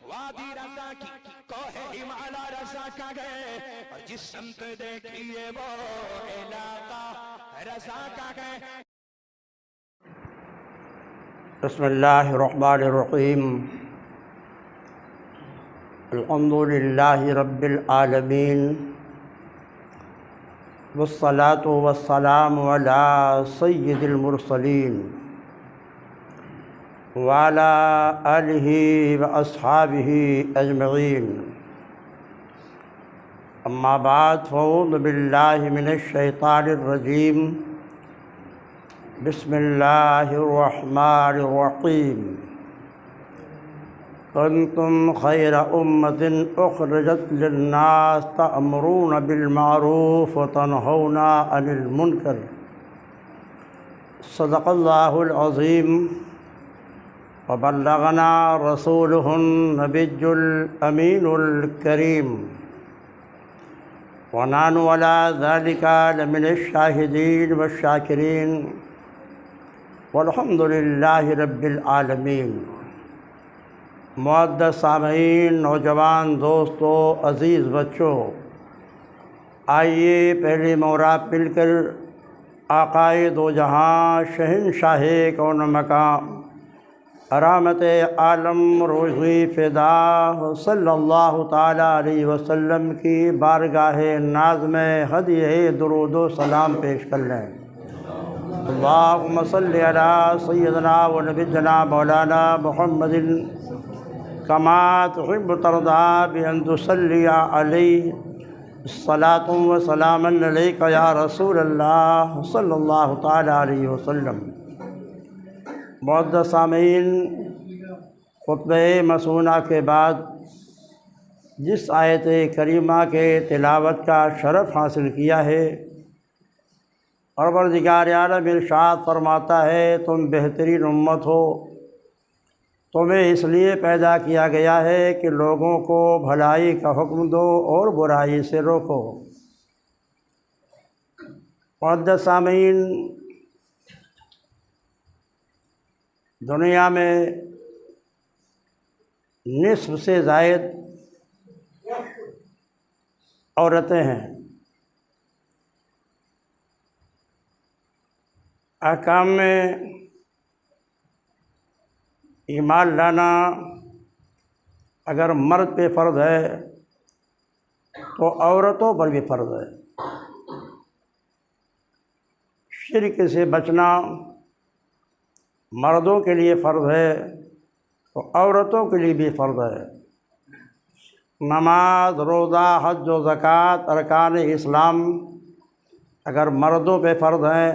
وادی رضا کی کوہ ہمالا رضا کا گئے اور جس سمت دیکھیے وہ علاقہ رضا کا گئے. بسم اللہ الرحمن الرحیم. الحمد للہ رب العالمین والصلاة والسلام علی سید المرسلین وعلی آلہ واصحابہ اجمعین. اما بعد فاعوذ باللہ من الشیطان الرجیم. بسم اللہ الرحمن الرحیم. کنتم خیر امۃ اخرجت للناس تأمرون بالمعروف وتنہون عن المنکر. صدق اللہ العظیم. وبلغنا رسولہ النبی الامین الکریم. ونحن علی ذلک لمن الشاہدین والشاکرین. والحمد للہ رب العالمین. معزز سامعین، نوجوان دوستو، عزیز بچوں، آئیے پہلے موراب مل کر آقائے دو جہاں، شہنشاہ کون مقام، رحمت عالم روحی فدا صلی اللہ تعالیٰ علیہ وسلم کی بارگاہ ناز میں ہدیہ درود و سلام پیش کر لیں. اللہم صلی علی سیدنا و نبینا مولانا محمد کما تحب ترضا بان تصلی علیہ الصلاۃ و سلام علیک یا رسول اللہ صلی اللہ تعالیٰ علیہ وسلم. معزز سامعین، خطبہ مسونہ کے بعد جس آیت کریمہ کے تلاوت کا شرف حاصل کیا ہے، پروردگار عالم ارشاد فرماتا ہے تم بہترین امت ہو، تمہیں اس لیے پیدا کیا گیا ہے کہ لوگوں کو بھلائی کا حکم دو اور برائی سے روکو. معزز سامعین، دنیا میں نصف سے زائد عورتیں ہیں. احکام میں ایمان لانا اگر مرد پہ فرض ہے تو عورتوں پر بھی فرض ہے. شرک سے بچنا مردوں کے لیے فرض ہے تو عورتوں کے لیے بھی فرض ہے. نماز، روزہ، حج و زکوٰۃ ارکان اسلام اگر مردوں پہ فرض ہیں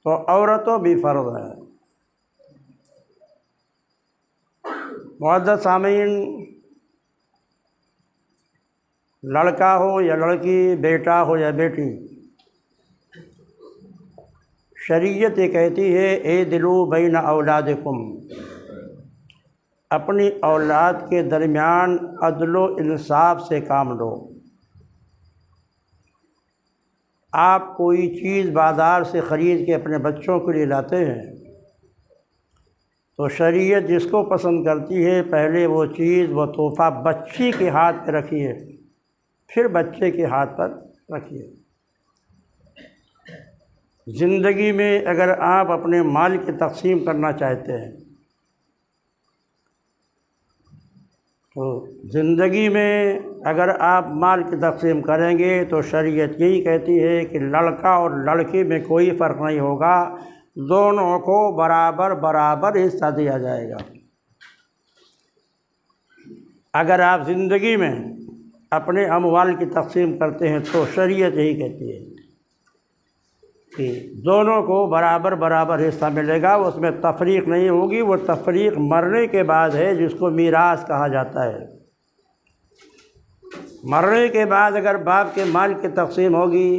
تو عورتوں بھی فرض ہے. معزز سامعین، لڑکا ہو یا لڑکی، بیٹا ہو یا بیٹی، شریعت یہ کہتی ہے اعدلوا بین اولادکم، اپنی اولاد کے درمیان عدل و انصاف سے کام لو. آپ کوئی چیز بازار سے خرید کے اپنے بچوں کے لیے لاتے ہیں تو شریعت جس کو پسند کرتی ہے پہلے وہ چیز، وہ تحفہ بچی کے ہاتھ پہ رکھیے، پھر بچے کے ہاتھ پر رکھیے. زندگی میں اگر آپ اپنے مال کی تقسیم کرنا چاہتے ہیں تو زندگی میں اگر آپ مال کی تقسیم کریں گے تو شریعت یہی کہتی ہے کہ لڑکا اور لڑکی میں کوئی فرق نہیں ہوگا، دونوں کو برابر برابر حصہ دیا جائے گا. اگر آپ زندگی میں اپنے اموال کی تقسیم کرتے ہیں تو شریعت یہی کہتی ہے کہ دونوں کو برابر برابر حصہ ملے گا، اس میں تفریق نہیں ہوگی. وہ تفریق مرنے کے بعد ہے جس کو میراث کہا جاتا ہے. مرنے کے بعد اگر باپ کے مال کی تقسیم ہوگی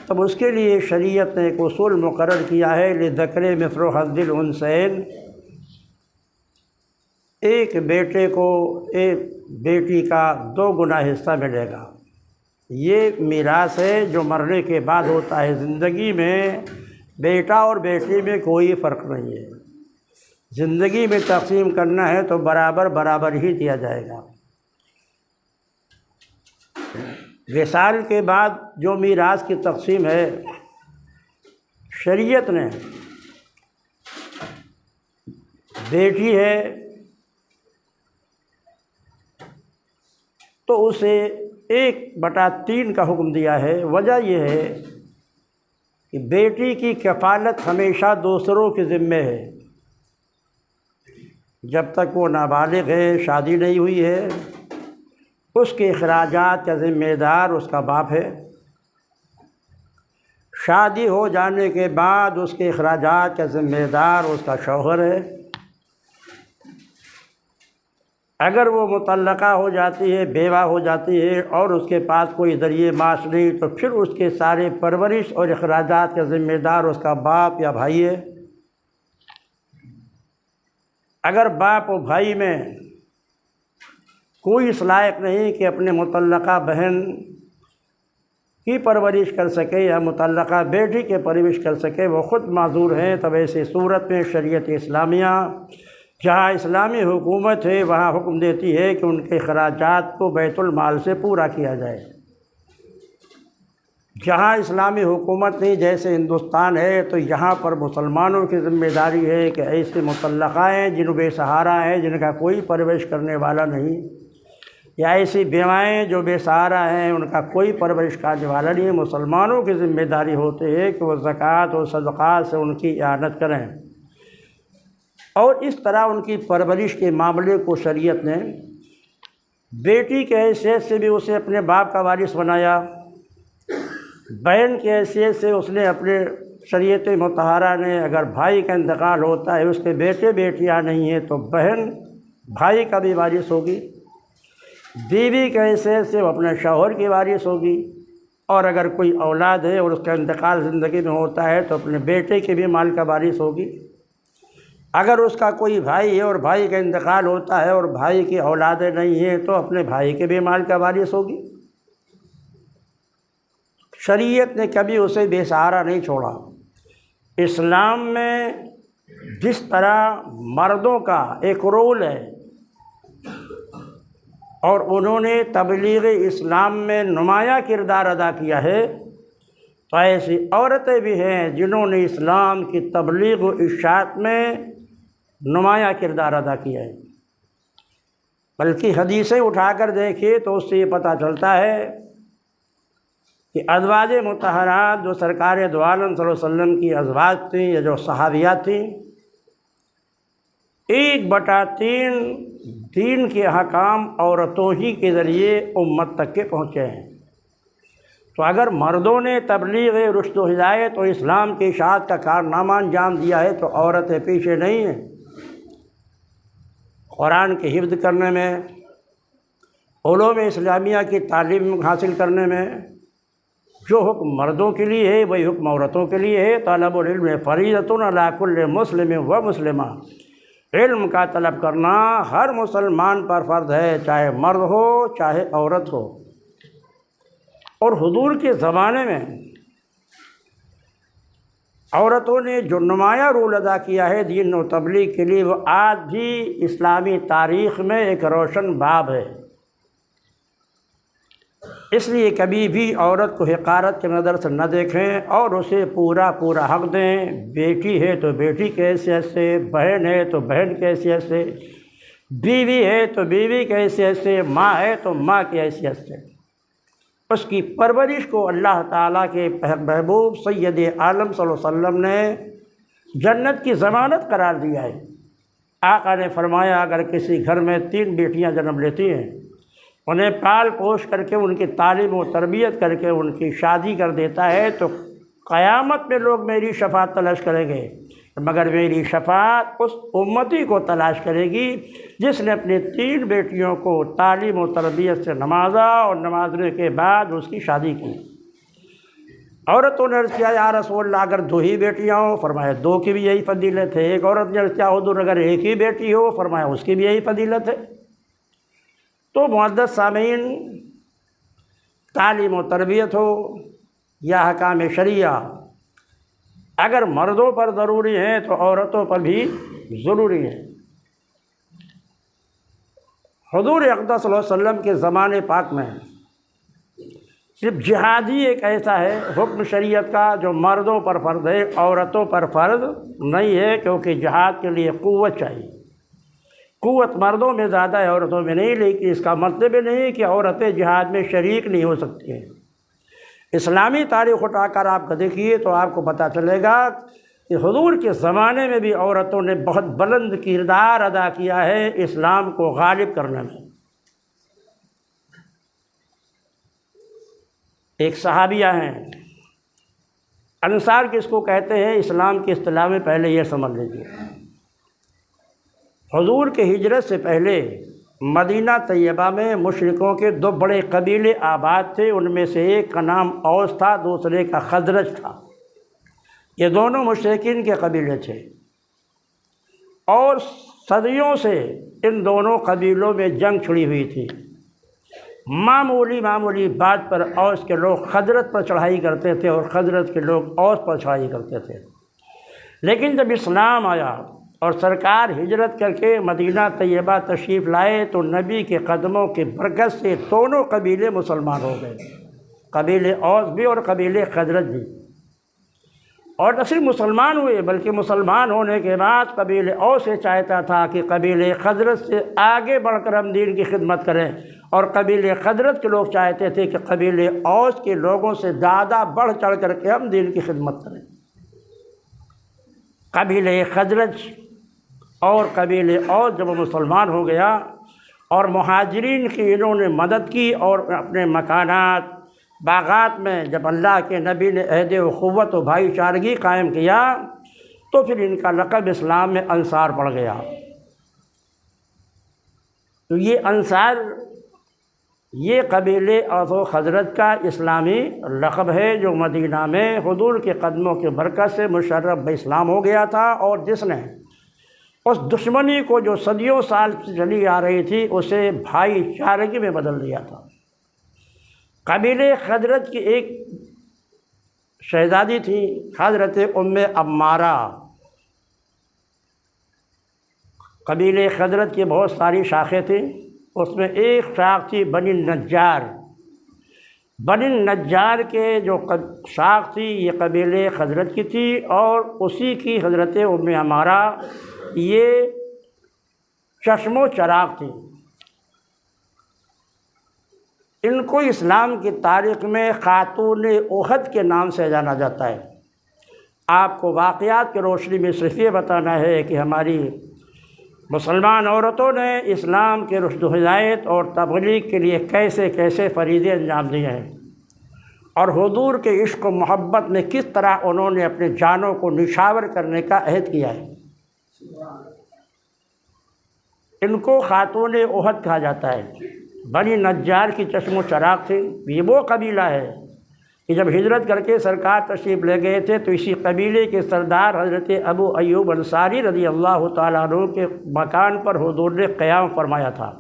تب اس کے لیے شریعت نے ایک اصول مقرر کیا ہے للذکر مثل حظ الانثیین. ایک بیٹے کو ایک بیٹی کا 2 گنا حصہ ملے گا. یہ میراث ہے جو مرنے کے بعد ہوتا ہے. زندگی میں بیٹا اور بیٹی میں کوئی فرق نہیں ہے. زندگی میں تقسیم کرنا ہے تو برابر برابر ہی دیا جائے گا۔ وصال کے بعد جو میراث کی تقسیم ہے، شریعت نے بیٹی ہے تو اسے 1/3 کا حکم دیا ہے۔ وجہ یہ ہے کہ بیٹی کی کفالت ہمیشہ دوسروں کے ذمے ہے۔ جب تک وہ نابالغ ہے، شادی نہیں ہوئی ہے، اس کے اخراجات کا ذمہ دار اس کا باپ ہے۔ شادی ہو جانے کے بعد اس کے اخراجات کا ذمہ دار اس کا شوہر ہے۔ اگر وہ مطلقہ ہو جاتی ہے، بیوہ ہو جاتی ہے اور اس کے پاس کوئی ذریعہ معاش نہیں، تو پھر اس کے سارے پرورش اور اخراجات کا ذمہ دار اس کا باپ یا بھائی ہے۔ اگر باپ و بھائی میں کوئی اس لائق نہیں کہ اپنے مطلقہ بہن کی پرورش کر سکے یا مطلقہ بیٹی کی پرورش کر سکے، وہ خود معذور ہیں، تب ایسی صورت میں شریعت اسلامیہ جہاں اسلامی حکومت ہے وہاں حکم دیتی ہے کہ ان کے اخراجات کو بیت المال سے پورا کیا جائے۔ جہاں اسلامی حکومت نہیں، جیسے ہندوستان ہے، تو یہاں پر مسلمانوں کی ذمہ داری ہے کہ ایسے مطلقہ ہیں جن بے سہارا ہیں، جن کا کوئی پرورش کرنے والا نہیں، یا ایسی بیوائیں جو بے سہارا ہیں، ان کا کوئی پرورش کرنے والا نہیں، مسلمانوں کی ذمہ داری ہوتی ہے کہ وہ زکوٰۃ و صدقات سے ان کی اعانت کریں، اور اس طرح ان کی پرورش کے معاملے کو شریعت نے بیٹی کے حیثیت سے بھی اسے اپنے باپ کا وارث بنایا، بہن کی حیثیت سے اس نے اپنے شریعت مطہرہ نے اگر بھائی کا انتقال ہوتا ہے، اس کے بیٹے بیٹیاں نہیں ہیں، تو بہن بھائی کا بھی وارث ہوگی، بیوی کی حیثیت سے وہ اپنے شوہر کی وارث ہوگی، اور اگر کوئی اولاد ہے اور اس کا انتقال زندگی میں ہوتا ہے تو اپنے بیٹے کے بھی مال کا وارث ہوگی۔ اگر اس کا کوئی بھائی ہے اور بھائی کا انتقال ہوتا ہے اور بھائی کی اولادیں نہیں ہیں تو اپنے بھائی کے بھی مال کا وارث ہوگی۔ شریعت نے کبھی اسے بے سہارا نہیں چھوڑا۔ اسلام میں جس طرح مردوں کا ایک رول ہے اور انہوں نے تبلیغ اسلام میں نمایاں کردار ادا کیا ہے، تو ایسی عورتیں بھی ہیں جنہوں نے اسلام کی تبلیغ و اشاعت میں نمایاں کردار ادا کیا ہے۔ بلکہ حدیثیں اٹھا کر دیکھیے تو اس سے یہ پتہ چلتا ہے کہ ازواج مطہرات جو سرکار دو عالم صلی اللہ علیہ وسلم کی ازواج تھیں یا جو صحابیات تھیں، 1/3 دین کے احکام عورتوں ہی کے ذریعے امت تک کے پہنچے ہیں۔ تو اگر مردوں نے تبلیغ رشد و ہدایت اور اسلام کی اشاعت کا کارنامہ انجام دیا ہے تو عورتیں پیچھے نہیں ہیں۔ قرآن کی حفظ کرنے میں، علوم اسلامیہ کی تعلیم حاصل کرنے میں جو حکم مردوں کے لیے ہے وہی حکم عورتوں کے لیے ہے۔ طلب العلم فریضۃ علی کل مسلم و مسلمہ، علم کا طلب کرنا ہر مسلمان پر فرض ہے، چاہے مرد ہو چاہے عورت ہو۔ اور حضور کے زمانے میں عورتوں نے جو نمایاں رول ادا کیا ہے دین و تبلیغ کے لیے، وہ آج بھی اسلامی تاریخ میں ایک روشن باب ہے۔ اس لیے کبھی بھی عورت کو حقارت کی نظر سے نہ دیکھیں اور اسے پورا حق دیں۔ بیٹی ہے تو بیٹی کی حیثیت سے، بہن ہے تو بہن کی حیثیت سے، بیوی ہے تو بیوی کی حیثیت سے، ماں ہے تو ماں کی حیثیت سے۔ اس کی پرورش کو اللہ تعالیٰ کے محبوب سید عالم صلی اللہ علیہ وسلم نے جنت کی ضمانت قرار دیا ہے۔ آقا نے فرمایا اگر کسی گھر میں 3 بیٹیاں جنم لیتی ہیں، انہیں پال پوش کر کے ان کی تعلیم و تربیت کر کے ان کی شادی کر دیتا ہے تو قیامت میں لوگ میری شفاعت تلاش کریں گے، مگر میری شفاعت اس امتی کو تلاش کرے گی جس نے اپنی 3 بیٹیوں کو تعلیم و تربیت سے نوازا اور نوازنے کے بعد اس کی شادی کی۔ عورتوں نے عرض کیا یا رسول اللہ اگر 2 ہی بیٹیاں ہوں، فرمایا 2 کی بھی یہی فضیلت ہے۔ ایک عورت نے عرض کیا حضور اگر 1 ہی بیٹی ہو، فرمایا اس کی بھی یہی فضیلت ہے۔ تو معزز سامعین، تعلیم و تربیت ہو یا احکام شریعہ اگر مردوں پر ضروری ہیں تو عورتوں پر بھی ضروری ہے۔ حضور اقدس صلی اللہ علیہ وسلم کے زمانے پاک میں صرف جہاد ہی ایک ایسا ہے حکم شریعت کا جو مردوں پر فرض ہے، عورتوں پر فرض نہیں ہے، کیونکہ جہاد کے لیے قوت چاہیے۔ قوت مردوں میں زیادہ ہے، عورتوں میں نہیں، لیکن اس کا مطلب یہ نہیں کہ عورتیں جہاد میں شریک نہیں ہو سکتی ہیں۔ اسلامی تاریخ اٹھا کر آپ کو دیکھیے تو آپ کو پتہ چلے گا کہ حضور کے زمانے میں بھی عورتوں نے بہت بلند کردار ادا کیا ہے اسلام کو غالب کرنے میں۔ ایک صحابیہ ہیں، انصار کس کو کہتے ہیں اسلام کی اصطلاح میں، پہلے یہ سمجھ لیجیے۔ حضور کے ہجرت سے پہلے مدینہ طیبہ میں مشرکوں کے دو بڑے قبیلے آباد تھے، ان میں سے ایک کا نام اوس تھا، دوسرے کا خزرج تھا۔ یہ دونوں مشرکین کے قبیلے تھے، اور صدیوں سے ان دونوں قبیلوں میں جنگ چھڑی ہوئی تھی۔ معمولی بات پر اوس کے لوگ خزرج پر چڑھائی کرتے تھے اور خزرج کے لوگ اوس پر چڑھائی کرتے تھے۔ لیکن جب اسلام آیا اور سرکار ہجرت کر کے مدینہ طیبہ تشریف لائے تو نبی کے قدموں کے برکت سے دونوں قبیلے مسلمان ہو گئے، قبیلے اوس بھی اور قبیلے خزرج بھی۔ اور نہ صرف مسلمان ہوئے بلکہ مسلمان ہونے کے بعد قبیلے اوس یہ چاہتا تھا کہ قبیلے خزرج سے آگے بڑھ کر ہم دین کی خدمت کریں، اور قبیلے خزرج کے لوگ چاہتے تھے کہ قبیلے اوس کے لوگوں سے زیادہ بڑھ چڑھ کر کے ہم دین کی خدمت کریں۔ قبیلے خزرج اور قبیلے اوس جب مسلمان ہو گیا اور مہاجرین کی انہوں نے مدد کی، اور اپنے مکانات باغات میں جب اللہ کے نبی نے عہد اخوت و بھائی چارگی قائم کیا تو پھر ان کا لقب اسلام میں انصار پڑ گیا۔ تو یہ انصار، یہ قبیلے اوس و خزرج کا اسلامی لقب ہے جو مدینہ میں حضور کے قدموں کے برکت سے مشرف باسلام ہو گیا تھا، اور جس نے اس دشمنی کو جو صدیوں سال سے چلی آ رہی تھی اسے بھائی چارگی میں بدل دیا تھا۔ قبیلے خزرج کی ایک شہزادی تھی حضرت ام عمارہ۔ قبیلے خزرج کی بہت ساری شاخیں تھیں، اس میں ایک شاخ تھی بنی النجار۔ بنی النجار کے جو شاخ تھی یہ قبیلے خزرج کی تھی، اور اسی کی حضرت ام عمارہ یہ چشم و چراغ تھی۔ ان کو اسلام کی تاریخ میں خاتون احد کے نام سے جانا جاتا ہے۔ آپ کو واقعات کی روشنی میں صرف یہ بتانا ہے کہ ہماری مسلمان عورتوں نے اسلام کے رشد و ہدایت اور تبلیغ کے لیے کیسے کیسے فریضے انجام دیے ہیں، اور حضور کے عشق و محبت میں کس طرح انہوں نے اپنے جانوں کو نچھاور کرنے کا عہد کیا ہے۔ ان کو خاتون احد کہا جاتا ہے۔ بنی نجار کی چشم و چراغ تھی۔ یہ وہ قبیلہ ہے کہ جب ہجرت کر کے سرکار تشریف لے گئے تھے تو اسی قبیلے کے سردار حضرت ابو ایوب انصاری رضی اللہ تعالیٰ عنہ کے مکان پر حضور نے قیام فرمایا تھا،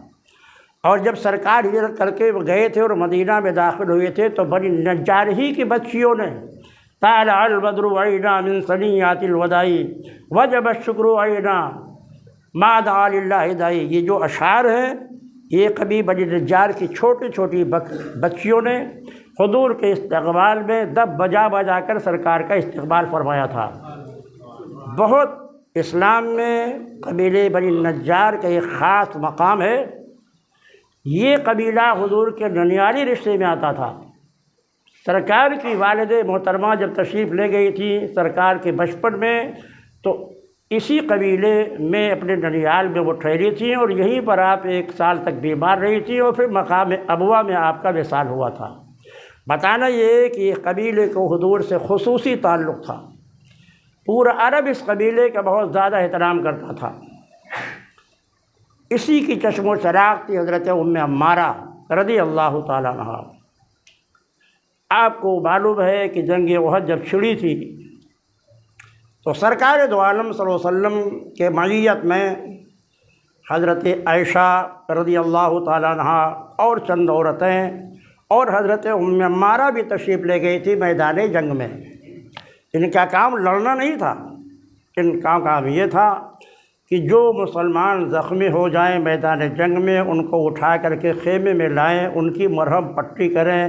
اور جب سرکار ہجرت کر کے گئے تھے اور مدینہ میں داخل ہوئے تھے تو بنی نجار ہی کی بچیوں نے طالع البدر علینا من ثنیات الوداع وجب الشکر علینا ما دعا للہ داعی، یہ جو اشعار ہیں یہ کبھی بنی نجار کی چھوٹی چھوٹی بچیوں نے حضور کے استقبال میں دب بجا بجا کر سرکار کا استقبال فرمایا تھا۔ بہت اسلام میں قبیلے بنی نجار کا ایک خاص مقام ہے۔ یہ قبیلہ حضور کے ننیالی رشتے میں آتا تھا۔ سرکار کی والد محترمہ جب تشریف لے گئی تھی سرکار کے بچپن میں تو اسی قبیلے میں اپنے ننیال میں وہ ٹھہری تھیں، اور یہیں پر آپ 1 سال تک بیمار رہی تھیں، اور پھر مقام ابوا میں آپ کا وصال ہوا تھا۔ بتانا یہ کہ اس قبیلے کو حضور سے خصوصی تعلق تھا، پورا عرب اس قبیلے کا بہت زیادہ احترام کرتا تھا۔ اسی کی چشم و چراغ تھی حضرت ام عمارہ رضی اللہ تعالیٰ عنہا۔ آپ کو معلوم ہے کہ جنگ احد جب چھڑی تھی تو سرکار دو عالم صلی اللہ علیہ وسلم کے معیت میں حضرت عائشہ رضی اللہ تعالیٰ عنہا اور چند عورتیں اور حضرت ام عمارہ بھی تشریف لے گئی تھی میدان جنگ میں۔ ان کا کام لڑنا نہیں تھا، ان کا کام یہ تھا کہ جو مسلمان زخمی ہو جائیں میدان جنگ میں ان کو اٹھا کر کے خیمے میں لائیں، ان کی مرہم پٹی کریں،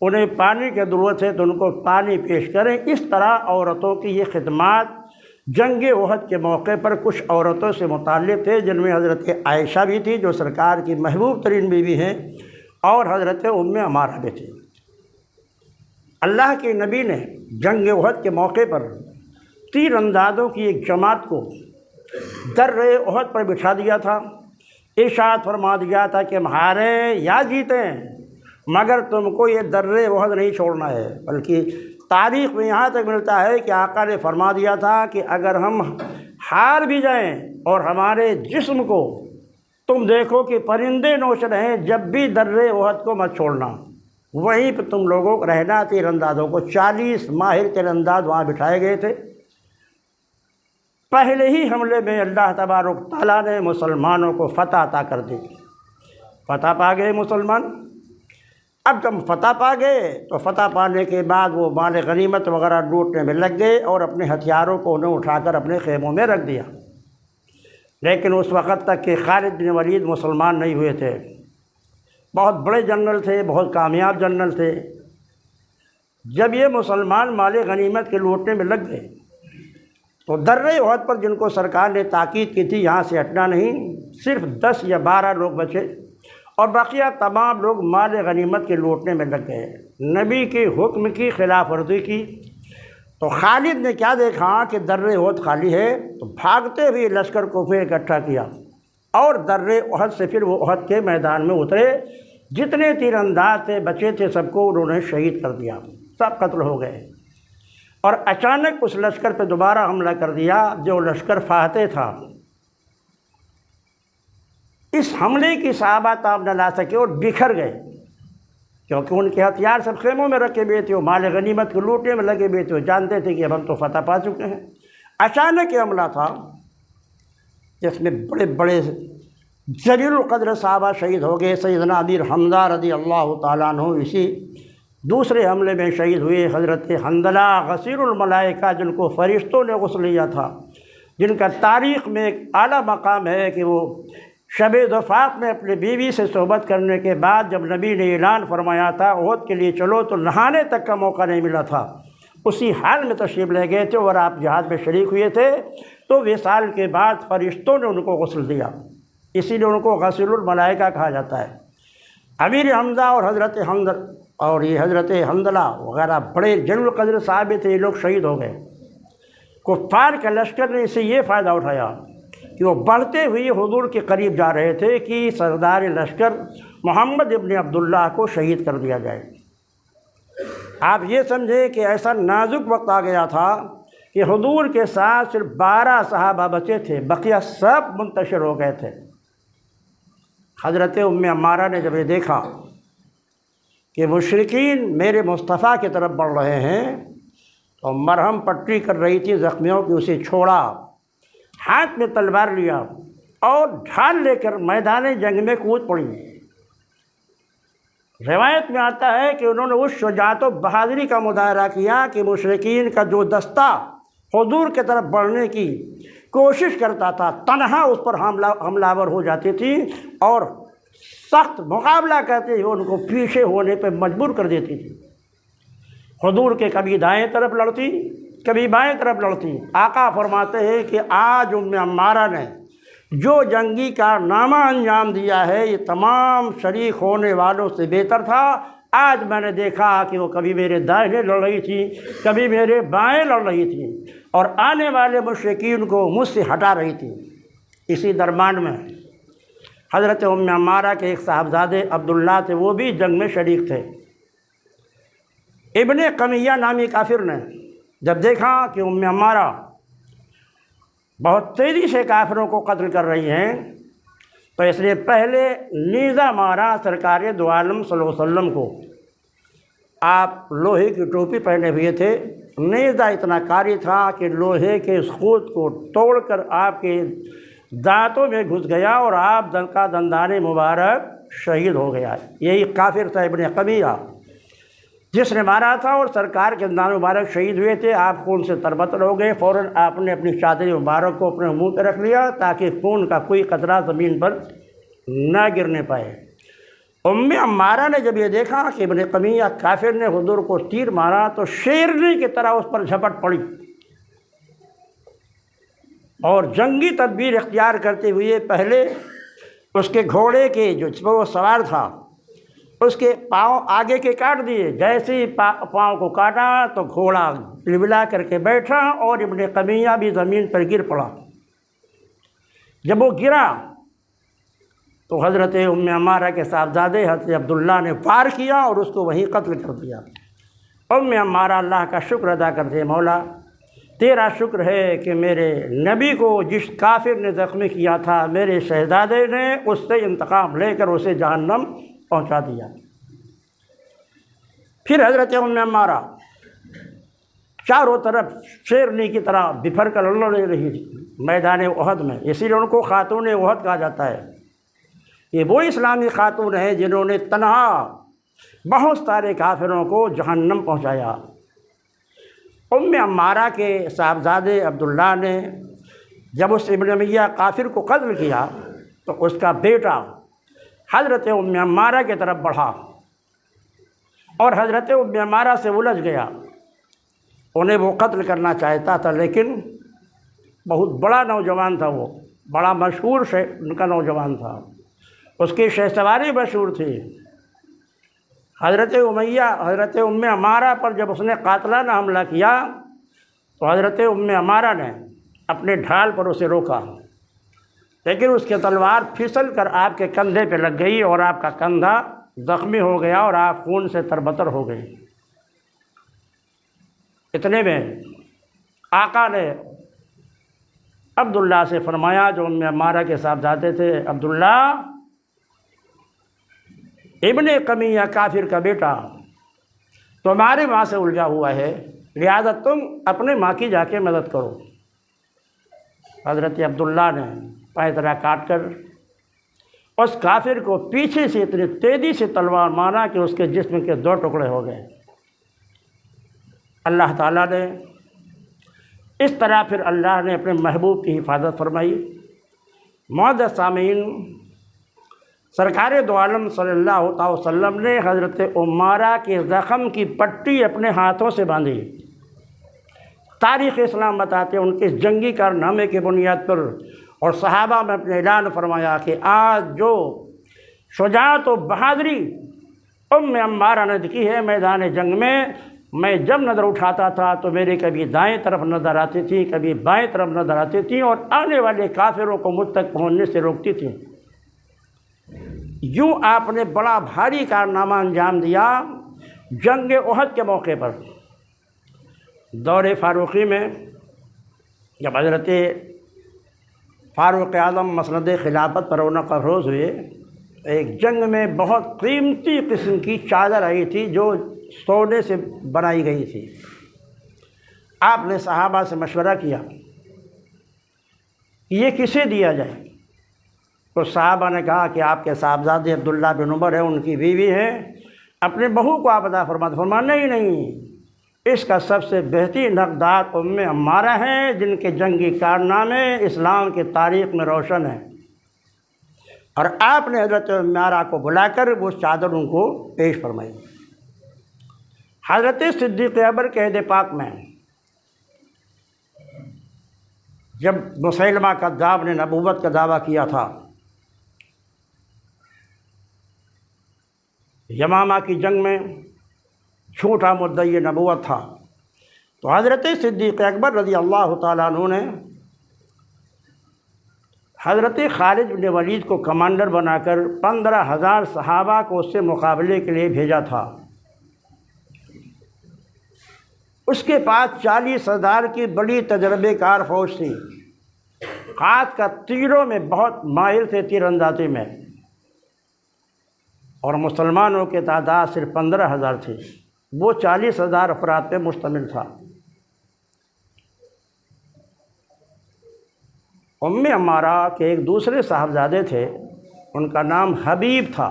انہیں پانی کی ضرورت ہے تو ان کو پانی پیش کریں۔ اس طرح عورتوں کی یہ خدمات جنگ احد کے موقع پر کچھ عورتوں سے متعلق تھے، جن میں حضرت عائشہ بھی تھی جو سرکار کی محبوب ترین بیوی ہیں، اور حضرت ام عمارہ بھی تھی۔ اللہ کے نبی نے جنگ احد کے موقع پر تیر اندازوں کی ایک جماعت کو در احد پر بٹھا دیا تھا، ارشاد فرما دیا تھا کہ ہم ہاریں یا جیتیں مگر تم کو یہ در احد نہیں چھوڑنا ہے۔ بلکہ تاریخ میں یہاں تک ملتا ہے کہ آقا نے فرما دیا تھا کہ اگر ہم ہار بھی جائیں اور ہمارے جسم کو تم دیکھو کہ پرندے نوچ رہے ہیں، جب بھی در احد کو مت چھوڑنا، وہیں پہ تم لوگوں کو رہنا۔ تیر اندازوں کو 40 ماہر تیر انداز وہاں بٹھائے گئے تھے۔ پہلے ہی حملے میں اللہ تبارک تعالیٰ نے مسلمانوں کو فتح عطا کر دی، فتح پا گئے مسلمان۔ اب جب فتح پا گئے تو فتح پانے کے بعد وہ مال غنیمت وغیرہ لوٹنے میں لگ گئے اور اپنے ہتھیاروں کو انہیں اٹھا کر اپنے خیموں میں رکھ دیا۔ لیکن اس وقت تک کہ خالد بن ولید مسلمان نہیں ہوئے تھے، بہت بڑے جنرل تھے، بہت کامیاب جنرل تھے۔ جب یہ مسلمان مال غنیمت کے لوٹنے میں لگ گئے تو در احد پر جن کو سرکار نے تاکید کی تھی یہاں سے ہٹنا نہیں، صرف 10 یا 12 لوگ بچے اور بقیہ تمام لوگ مال غنیمت کے لوٹنے میں لگ گئے۔ نبی کے حکم کی خلاف ورزی کی تو خالد نے کیا دیکھا کہ در احد خالی ہے، تو بھاگتے ہوئے لشکر کو پھر اکٹھا کیا اور در احد سے پھر وہ احد کے میدان میں اترے۔ جتنے تیر انداز تھے بچے تھے سب کو انہوں نے شہید کر دیا، سب قتل ہو گئے۔ اور اچانک اس لشکر پہ دوبارہ حملہ کر دیا جو لشکر فاتح تھا۔ اس حملے کی صحابہ تاب نہ لا سکے اور بکھر گئے، کیونکہ ان کے ہتھیار سب خیموں میں رکھے ہوئے تھے، وہ مال غنیمت کو لوٹنے میں لگے ہوئے تھے، وہ جانتے تھے کہ اب ہم تو فتح پا چکے ہیں۔ اچانک یہ حملہ تھا جس میں بڑے بڑے جلیل القدر صحابہ شہید ہو گئے۔ سیدنا امیر حمزہ رضی اللہ تعالیٰ عنہ اسی دوسرے حملے میں شہید ہوئے۔ حضرت حنظلہ غسیل الملائکہ جن کو فرشتوں نے غسل لیا تھا، جن کا تاریخ میں ایک اعلیٰ مقام ہے کہ وہ شب دفاق میں اپنی بیوی سے صحبت کرنے کے بعد جب نبی نے اعلان فرمایا تھا احد کے لیے چلو تو نہانے تک کا موقع نہیں ملا تھا، اسی حال میں تشریف لے گئے تھے اور آپ جہاد میں شریک ہوئے تھے۔ تو وصال کے بعد فرشتوں نے ان کو غسل دیا، اسی لیے ان کو غسیل الملائکہ کہا جاتا ہے۔ امیر حمزہ اور حضرت حمزہ اور یہ حضرت حنظلہ وغیرہ بڑے جلیل القدر صحابی تھے، یہ لوگ شہید ہو گئے۔ کفار کے لشکر نے اسے یہ فائدہ اٹھایا کہ وہ بڑھتے ہوئے حضور کے قریب جا رہے تھے کہ سردار لشکر محمد ابن عبداللہ کو شہید کر دیا جائے۔ آپ یہ سمجھیں کہ ایسا نازک وقت آ گیا تھا کہ حضور کے ساتھ صرف 12 صحابہ بچے تھے، بقیہ سب منتشر ہو گئے تھے۔ حضرت ام عمارہ نے جب یہ دیکھا کہ مشرکین میرے مصطفیٰ کی طرف بڑھ رہے ہیں تو مرہم پٹی کر رہی تھی زخمیوں کی، اسے چھوڑا، ہاتھ میں تلوار لیا اور ڈھال لے کر میدان جنگ میں کود پڑی۔ روایت میں آتا ہے کہ انہوں نے اس شجاعت و بہادری کا مظاہرہ کیا کہ مشرکین کا جو دستہ حضور کی طرف بڑھنے کی کوشش کرتا تھا تنہا اس پر حملہ آور ہو جاتی تھی اور سخت مقابلہ کرتے ہوئے ان کو پیچھے ہونے پہ مجبور کر دیتی تھی۔ حضور کے کبھی دائیں طرف لڑتی کبھی بائیں طرف لڑتی۔ آقا فرماتے ہیں کہ آج ام عمارہ نے جو جنگی کارنامہ انجام دیا ہے یہ تمام شریک ہونے والوں سے بہتر تھا۔ آج میں نے دیکھا کہ وہ کبھی میرے دائیں لڑ رہی تھی کبھی میرے بائیں لڑ رہی تھی اور آنے والے مشرکین کو مجھ سے ہٹا رہی تھی۔ اسی درمیان میں حضرت ام عمارہ کے ایک صاحبزادے عبداللہ تھے، وہ بھی جنگ میں شریک تھے۔ ابن قمیہ نامی کافر نے جب دیکھا کہ ام عمارہ بہت تیزی سے کافروں کو قتل کر رہی ہیں تو اس نے پہلے نیزہ مارا سرکار دو عالم صلی اللہ علیہ وسلم کو۔ آپ لوہے کی ٹوپی پہنے ہوئے تھے، نیزہ اتنا کاری تھا کہ لوہے کے اس خود کو توڑ کر آپ کے دانتوں میں گھس گیا اور آپ کا دندان مبارک شہید ہو گیا۔ یہی کافر تھا ابن قمیہ۔ جس نے مارا تھا اور سرکار کے دندان مبارک شہید ہوئے تھے، آپ خون سے تربتر ہو گئے، فوراً آپ نے اپنی چادر مبارک کو اپنے منہ پہ رکھ لیا تاکہ خون کا کوئی قطرہ زمین پر نہ گرنے پائے۔ عمارہ نے جب یہ دیکھا کہ ابن قمیہ کافر نے حضور کو تیر مارا تو شیرنی کی طرح اس پر جھپٹ پڑی اور جنگی تدبیر اختیار کرتے ہوئے پہلے اس کے گھوڑے کے جو وہ سوار تھا اس کے پاؤں آگے کے کاٹ دیے۔ جیسے ہی پاؤں کو کاٹا تو گھوڑا لبلا کر کے بیٹھا اور ابن قمیہ بھی زمین پر گر پڑا۔ جب وہ گرا تو حضرت عمارہ کے صاحبزادے حضرت عبداللہ نے وار کیا اور اس کو وہیں قتل کر دیا۔ عمارہ اللہ کا شکر ادا کرتے، مولا تیرا شکر ہے کہ میرے نبی کو جس کافر نے زخمی کیا تھا میرے شہزادے نے اس سے انتقام لے کر اسے جہنم پہنچا دیا۔ پھر حضرت عمارہ چاروں طرف شیرنی کی طرح بکھر کر لڑ رہی تھی میدان احد میں، اسی لیے ان کو خاتون احد کہا جاتا ہے۔ یہ وہ اسلامی خاتون ہیں جنہوں نے تنہا بہت سارے کافروں کو جہنم پہنچایا۔ عمارہ کے صاحبزادے عبداللہ نے جب اس ابن امیہ کافر کو قتل کیا تو اس کا بیٹا حضرت عمارہ کی طرف بڑھا اور حضرت عمارہ سے الجھ گیا۔ انہیں وہ قتل کرنا چاہتا تھا لیکن بہت بڑا نوجوان تھا، وہ بڑا مشہور ان کا نوجوان تھا، اس کی شہ سواری مشہور تھی۔ حضرت عمارہ پر جب اس نے قاتلانہ حملہ کیا تو حضرت عمارہ نے اپنے ڈھال پر اسے روکا، لیکن اس کی تلوار پھسل کر آپ کے کندھے پہ لگ گئی اور آپ کا کندھا زخمی ہو گیا اور آپ خون سے تربتر ہو گئے۔ اتنے میں آقا نے عبداللہ سے فرمایا، جو عمارہ کے صاحبزادے تھے، عبداللہ ابن قمیہ کافر کا بیٹا تمہاری ماں سے الجھا ہوا ہے، لہذا تم اپنے ماں کی جا کے مدد کرو۔ حضرت عبداللہ نے پائترا کاٹ کر اس کافر کو پیچھے سے اتنی تیزی سے تلوار مارا کہ اس کے جسم کے 2 ٹکڑے ہو گئے۔ اللہ تعالیٰ نے اس طرح پھر اللہ نے اپنے محبوب کی حفاظت فرمائی۔ معزز سامعین، سرکار دو عالم صلی اللہ تعالی وسلم نے حضرت عمارہ کے زخم کی پٹی اپنے ہاتھوں سے باندھی۔ تاریخ اسلام بتاتے ہیں ان کے جنگی کارنامے کی بنیاد پر اور صحابہ میں اپنے اعلان فرمایا کہ آج جو شجاعت و بہادری عمارہ نے دکھی ہے میدان جنگ میں جب نظر اٹھاتا تھا تو میرے کبھی دائیں طرف نظر آتی تھی، کبھی بائیں طرف نظر آتی تھی اور آنے والے کافروں کو مجھ تک پہنچنے سے روکتی تھی۔ یوں آپ نے بڑا بھاری کارنامہ انجام دیا جنگ احد کے موقع پر۔ دور فاروقی میں جب حضرت فاروق اعظم مسند خلافت پر رونق افروز ہوئے، ایک جنگ میں بہت قیمتی قسم کی چادر آئی تھی جو سونے سے بنائی گئی تھی۔ آپ نے صحابہ سے مشورہ کیا کہ یہ کسے دیا جائے؟ تو صحابہ نے کہا کہ آپ کے صاحبزادے عبداللہ بن عمر ہیں، ان کی بیوی ہے، اپنے بہو کو آپ عطا فرما۔ فرمایا نہیں، اس کا سب سے بہترین حقدار عمارہ ہیں جن کے جنگی کارنامے اسلام کی تاریخ میں روشن ہیں۔ اور آپ نے حضرت عمارہ کو بلا کر وہ چادر ان کو پیش فرمائی۔ حضرت صدیق اکبر کے عہد پاک میں جب مسیلمہ کذاب نے نبوت کا دعویٰ کیا تھا، یمامہ کی جنگ میں جھوٹا مدعی نبوت تھا، تو حضرت صدیق اکبر رضی اللہ تعالیٰ عنہ نے حضرت خالد بن ولید کو کمانڈر بنا کر 15,000 صحابہ کو اس سے مقابلے کے لیے بھیجا تھا۔ اس کے پاس 40,000 کی بڑی تجربے کار فوج تھی، خاص کر تیروں میں بہت ماہر تھے، تیر اندازی میں، اور مسلمانوں کی تعداد صرف 15,000 تھی، وہ 40,000 افراد پہ مشتمل تھا۔ عمارہ کے ایک دوسرے صاحبزادے تھے، ان کا نام حبیب تھا۔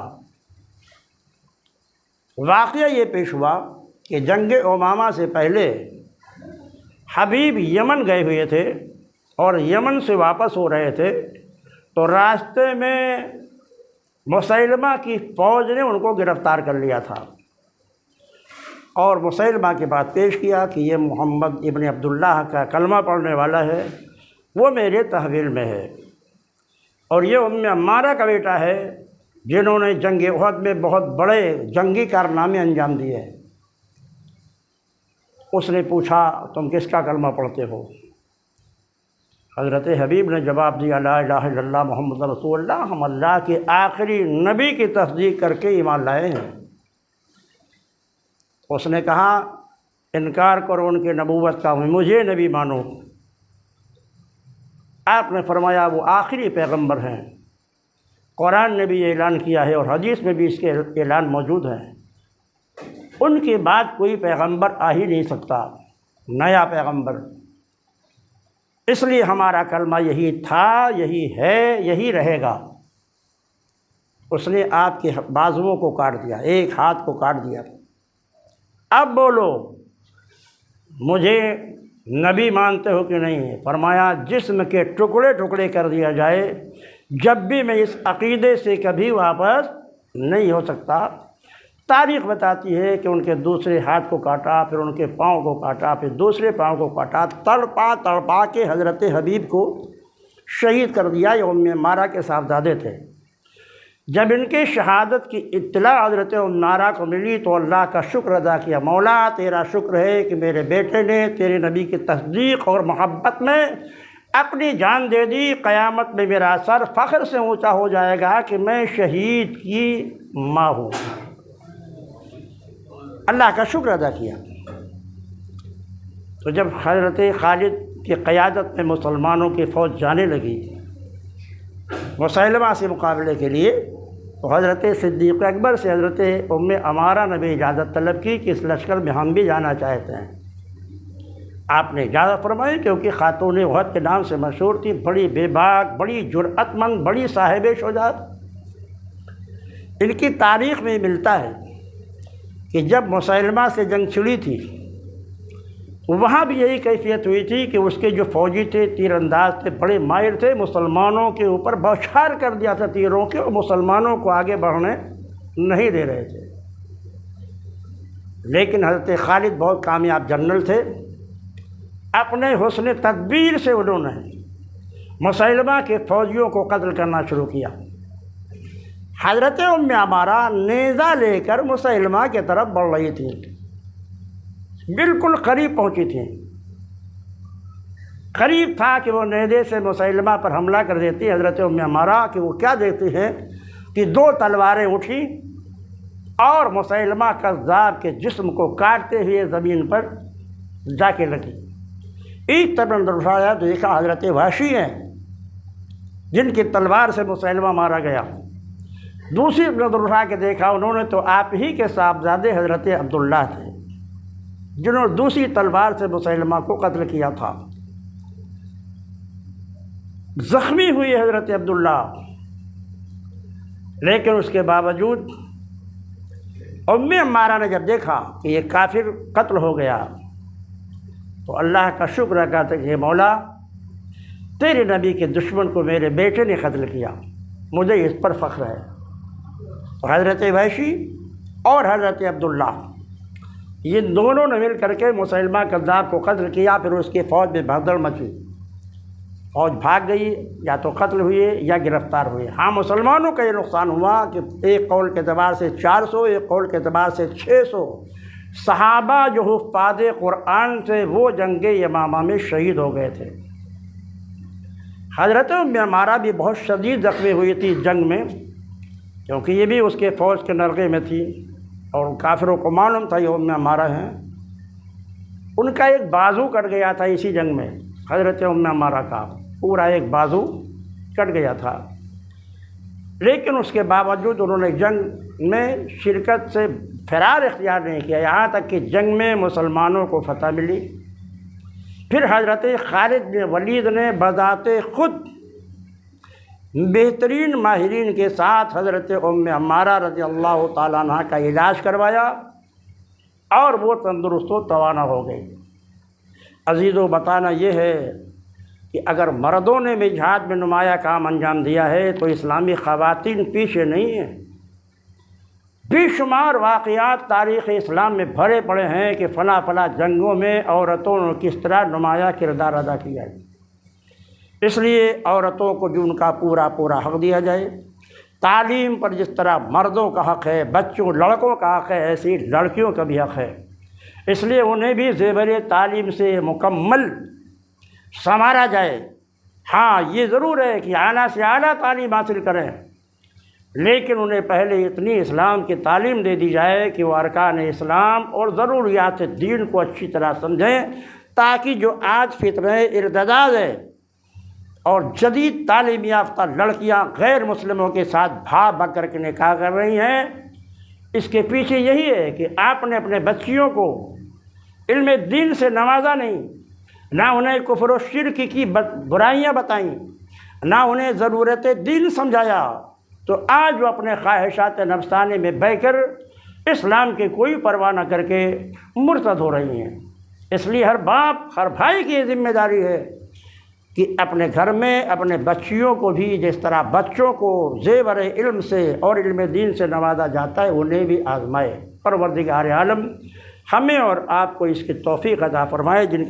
واقعہ یہ پیش ہوا کہ جنگ امامہ سے پہلے حبیب یمن گئے ہوئے تھے اور یمن سے واپس ہو رہے تھے، تو راستے میں مسیلمہ کی فوج نے ان کو گرفتار کر لیا تھا اور مسیلمہ کی بات پیش کیا کہ یہ محمد ابن عبداللہ کا کلمہ پڑھنے والا ہے، وہ میرے تحویل میں ہے، اور یہ ام عمارہ کا بیٹا ہے جنہوں نے جنگ احد میں بہت بڑے جنگی کارنامے انجام دیے ہیں۔ اس نے پوچھا تم کس کا کلمہ پڑھتے ہو؟ حضرت حبیب نے جواب دیا لا الہ الا اللہ محمد رسول اللہ، ہم اللہ کے آخری نبی کی تصدیق کر کے ایمان لائے ہیں۔ اس نے کہا انکار کرو ان کے نبوت کا، مجھے نبی مانو۔ آپ نے فرمایا وہ آخری پیغمبر ہیں، قرآن نے بھی اعلان کیا ہے اور حدیث میں بھی اس کے اعلان موجود ہے، ان کے بعد کوئی پیغمبر آ ہی نہیں سکتا، نیا پیغمبر۔ اس لیے ہمارا کلمہ یہی تھا، یہی ہے، یہی رہے گا۔ اس نے آپ کے بازوؤں کو کاٹ دیا، ایک ہاتھ کو کاٹ دیا۔ اب بولو مجھے نبی مانتے ہو کہ نہیں؟ فرمایا جسم کے ٹکڑے ٹکڑے کر دیا جائے جب بھی میں اس عقیدے سے کبھی واپس نہیں ہو سکتا۔ تاریخ بتاتی ہے کہ ان کے دوسرے ہاتھ کو کاٹا، پھر ان کے پاؤں کو کاٹا، پھر دوسرے پاؤں کو کاٹا، تڑپا تڑپا کے حضرت حبیب کو شہید کر دیا۔ یہ ام عمارہ کے صاحبزادے تھے۔ جب ان کے شہادت کی اطلاع حضرت ام عمارہ کو ملی تو اللہ کا شکر ادا کیا، مولا تیرا شکر ہے کہ میرے بیٹے نے تیرے نبی کی تصدیق اور محبت میں اپنی جان دے دی۔ قیامت میں میرا سر فخر سے اونچا ہو جائے گا کہ میں شہید کی ماں ہوں۔ اللہ کا شکر ادا کیا۔ تو جب حضرت خالد کی قیادت میں مسلمانوں کی فوج جانے لگی مسیلمہ سے مقابلے کے لیے، تو حضرت صدیق اکبر سے حضرت ام عمارہ نے بھی اجازت طلب کی کہ اس لشکر میں ہم بھی جانا چاہتے ہیں۔ آپ نے اجازت فرمائی کیونکہ خاتون احد کے نام سے مشہور تھی، بڑی بے باک، بڑی جرأت مند، بڑی صاحب شجاعت۔ ان کی تاریخ میں ملتا ہے کہ جب مسیلمہ سے جنگ چھڑی تھی وہاں بھی یہی کیفیت ہوئی تھی کہ اس کے جو فوجی تھے تیر انداز تھے، بڑے ماہر تھے، مسلمانوں کے اوپر بوچھار کر دیا تھا تیروں کے، اور مسلمانوں کو آگے بڑھنے نہیں دے رہے تھے۔ لیکن حضرت خالد بہت کامیاب جنرل تھے، اپنے حسن تدبیر سے انہوں نے مسیلمہ کے فوجیوں کو قتل کرنا شروع کیا۔ حضرت ام عمارہ نیزہ لے کر مسیلمہ کی طرف بڑھ رہی تھی، بالکل قریب پہنچی تھیں، قریب تھا کہ وہ نیزے سے مسیلمہ پر حملہ کر دیتی۔ حضرت ام عمارہ کہ وہ کیا دیکھتی ہیں کہ دو تلواریں اٹھی اور مسیلمہ کذاب کے جسم کو کاٹتے ہوئے زمین پر جا کے لگی۔ ایک طرف اندر اٹھایا تو دیکھا حضرت وحشی ہیں جن کی تلوار سے مسیلمہ مارا گیا۔ دوسری نظر اٹھا کے دیکھا انہوں نے تو آپ ہی کے صاحبزادے حضرت عبداللہ تھے جنہوں نے دوسری تلوار سے مسیلمہ کو قتل کیا تھا۔ زخمی ہوئی حضرت عبداللہ، لیکن اس کے باوجود ام عمارہ نے جب دیکھا کہ یہ کافر قتل ہو گیا تو اللہ کا شکر ادا کرتے کہ مولا تیرے نبی کے دشمن کو میرے بیٹے نے قتل کیا، مجھے اس پر فخر ہے۔ حضرت وحشی اور حضرت عبداللہ یہ دونوں نے مل کر کے مسیلمہ کذاب کو قتل کیا۔ پھر اس کی فوج میں بھگدڑ مچی، فوج بھاگ گئی، یا تو قتل ہوئے یا گرفتار ہوئے۔ ہاں مسلمانوں کا یہ نقصان ہوا کہ ایک قول کے اعتبار سے 400، ایک قول کے اعتبار سے 600 صحابہ جو حفاظ قرآن سے وہ جنگ یمامہ میں شہید ہو گئے تھے۔ حضرت ام عمارہ بھی بہت شدید زخمی ہوئی تھی جنگ میں، کیونکہ یہ بھی اس کے فوج کے نرغے میں تھی اور کافروں کو معلوم تھا یہ ام عمارہ ہیں۔ ان کا ایک بازو کٹ گیا تھا اسی جنگ میں، حضرت ام عمارہ کا پورا ایک بازو کٹ گیا تھا، لیکن اس کے باوجود انہوں نے جنگ میں شرکت سے فرار اختیار نہیں کیا، یہاں تک کہ جنگ میں مسلمانوں کو فتح ملی۔ پھر حضرت خالد بن ولید نے بذات خود بہترین ماہرین کے ساتھ حضرت ام عمارہ رضی اللہ تعالیٰ عنہ کا علاج کروایا اور وہ تندرست و توانا ہو گئی۔ عزیزو، بتانا یہ ہے کہ اگر مردوں نے بھی جہاد میں نمایاں کام انجام دیا ہے تو اسلامی خواتین پیچھے نہیں ہیں۔ بے شمار واقعات تاریخ اسلام میں بھرے پڑے ہیں کہ فلاں فلاں جنگوں میں عورتوں نے کس طرح نمایاں کردار ادا کیا ہے۔ اس لیے عورتوں کو جو ان کا پورا حق دیا جائے۔ تعلیم پر جس طرح مردوں کا حق ہے، بچوں لڑکوں کا حق ہے، ایسی لڑکیوں کا بھی حق ہے۔ اس لیے انہیں بھی زیور تعلیم سے مکمل سنوارا جائے۔ ہاں، یہ ضرور ہے کہ اعلیٰ سے اعلیٰ تعلیم حاصل کریں، لیکن انہیں پہلے اتنی اسلام کی تعلیم دے دی جائے کہ وہ ارکان اسلام اور ضروریات دین کو اچھی طرح سمجھیں، تاکہ جو آج فتنہ ارتداد ہے اور جدید تعلیم یافتہ لڑکیاں غیر مسلموں کے ساتھ بھاگ کر کے نکاح کر رہی ہیں، اس کے پیچھے یہی ہے کہ آپ نے اپنے بچیوں کو علم دین سے نوازا نہیں، نہ انہیں کفر و شرک کی برائیاں بتائیں، نہ انہیں ضرورت دین سمجھایا، تو آج وہ اپنے خواہشات نفسانے میں بہہ کر اسلام کی کوئی پرواہ نہ کر کے مرتد ہو رہی ہیں۔ اس لیے ہر باپ ہر بھائی کی یہ ذمہ داری ہے کہ اپنے گھر میں اپنے بچیوں کو بھی جس طرح بچوں کو زیور علم سے اور علم دین سے نوازا جاتا ہے انہیں بھی آزمائے۔ پروردگار عالم ہمیں اور آپ کو اس کی توفیق عطا فرمائے، جن کے